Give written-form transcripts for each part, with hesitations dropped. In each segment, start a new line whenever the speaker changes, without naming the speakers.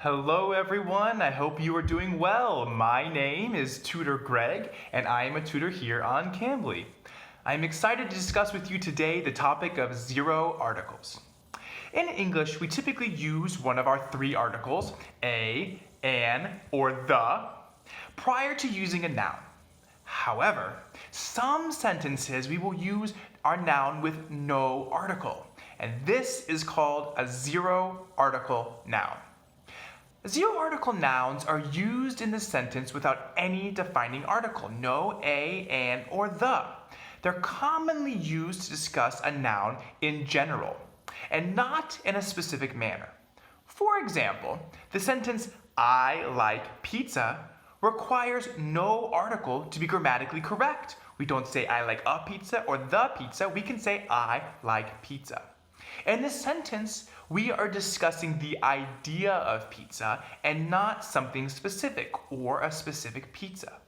Hello everyone, I hope you are doing well. My name is Tutor Greg and I am a tutor here on Cambly. I'm excited to discuss with you today the topic of zero articles. In English, we typically use one of our three articles, a, an, or the, prior to using a noun. However, some sentences we will use our noun with no article, and this is called a zero article noun. Zero article nouns are used in the sentence without any defining article, no a, an, or the. They're commonly used to discuss a noun in general, and not in a specific manner. For example, the sentence, I like pizza, requires no article to be grammatically correct. We don't say I like a pizza or the pizza, we can say I like pizza. In this sentence, we are discussing the idea of pizza and not something specific or a specific pizza.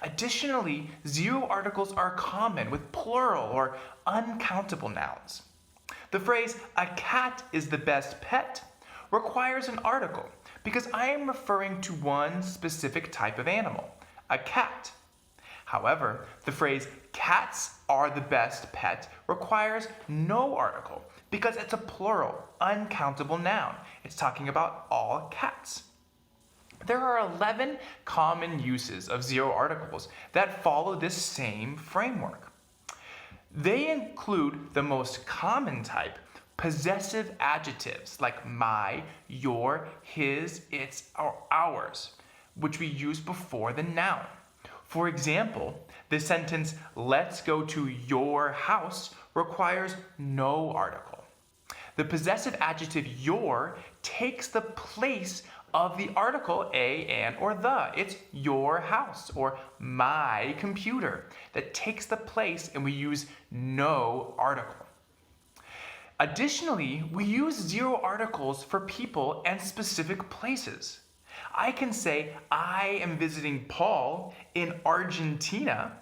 Additionally, zero articles are common with plural or uncountable nouns. The phrase, a cat is the best pet, requires an article because I am referring to one specific type of animal, a cat. However, the phrase, cats are the best pet, requires no article because it's a plural, uncountable noun. It's talking about all cats. There are 11 common uses of zero articles that follow this same framework. They include the most common type, possessive adjectives like my, your, his, its, or ours, which we use before the noun. For example, the sentence, let's go to your house, requires no article. The possessive adjective your takes the place of the article a, an, or the. It's your house or my computer that takes the place, and we use no article. Additionally, we use zero articles for people and specific places. I can say, I am visiting Paul in Argentina,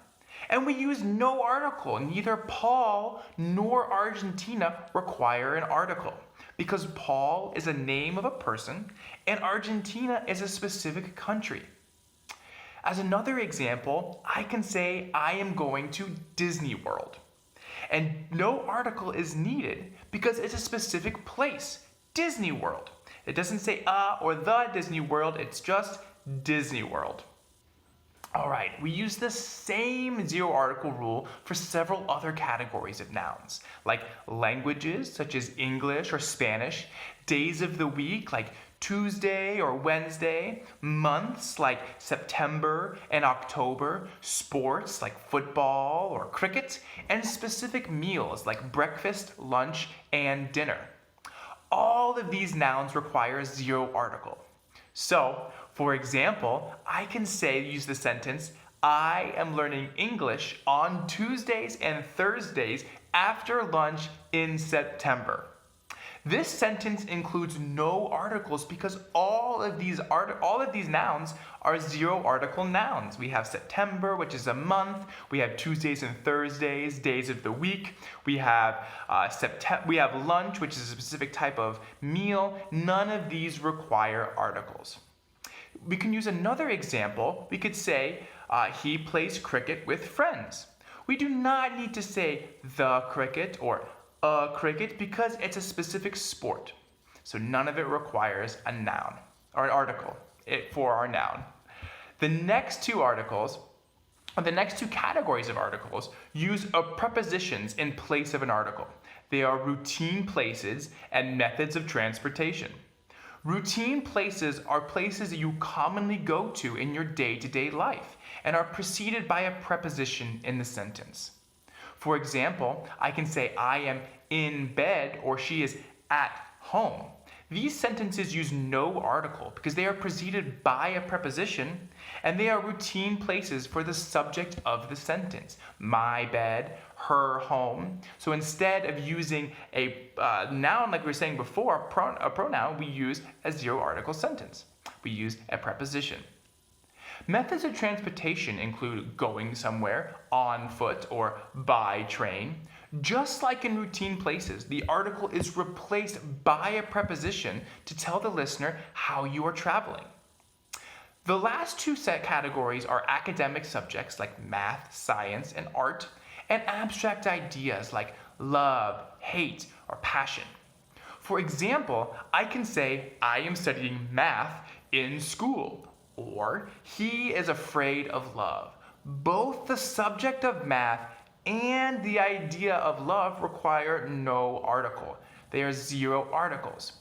and we use no article. Neither Paul nor Argentina require an article because Paul is a name of a person and Argentina is a specific country. As another example, I can say, I am going to Disney World, and no article is needed because it's a specific place, Disney World. It doesn't say or the Disney World, it's just Disney World. All right, we use the same zero article rule for several other categories of nouns, like languages such as English or Spanish, days of the week like Tuesday or Wednesday, months like September and October, sports like football or cricket, and specific meals like breakfast, lunch, and dinner. All of these nouns require zero article. So, for example, I can use the sentence, I am learning English on Tuesdays and Thursdays after lunch in September. This sentence includes no articles because all of these nouns are zero article nouns. We have September, which is a month. We have Tuesdays and Thursdays, days of the week. We have lunch, which is a specific type of meal. None of these require articles. We can use another example. We could say, he plays cricket with friends. We do not need to say the cricket or a cricket because it's a specific sport. So none of it requires a noun or an article for our noun. The next two categories of articles use prepositions in place of an article. They are routine places and methods of transportation. Routine places are places that you commonly go to in your day-to-day life and are preceded by a preposition in the sentence. For example, I can say I am in bed or she is at home. These sentences use no article because they are preceded by a preposition and they are routine places for the subject of the sentence. My bed, her home. So instead of using a noun like we were saying before, a pronoun, we use a zero article sentence. We use a preposition. Methods of transportation include going somewhere on foot or by train, Just like in routine places, the article is replaced by a preposition to tell the listener how you are traveling. The last two set categories are academic subjects like math, science, and art, and abstract ideas like love, hate, or passion. For example, I can say, I am studying math in school, or he is afraid of love. Both the subject of math and the idea of love require no article. They are zero articles.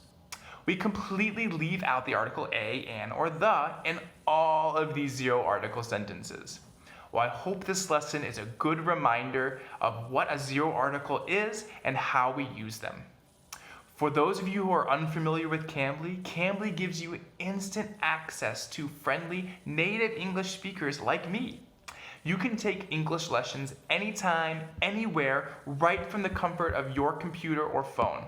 We completely leave out the article a, an, or the in all of these zero article sentences. Well, I hope this lesson is a good reminder of what a zero article is and how we use them. For those of you who are unfamiliar with Cambly, Cambly gives you instant access to friendly native English speakers like me. You can take English lessons anytime, anywhere, right from the comfort of your computer or phone.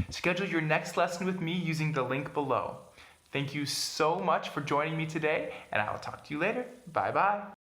Schedule your next lesson with me using the link below. Thank you so much for joining me today, and I will talk to you later. Bye-bye.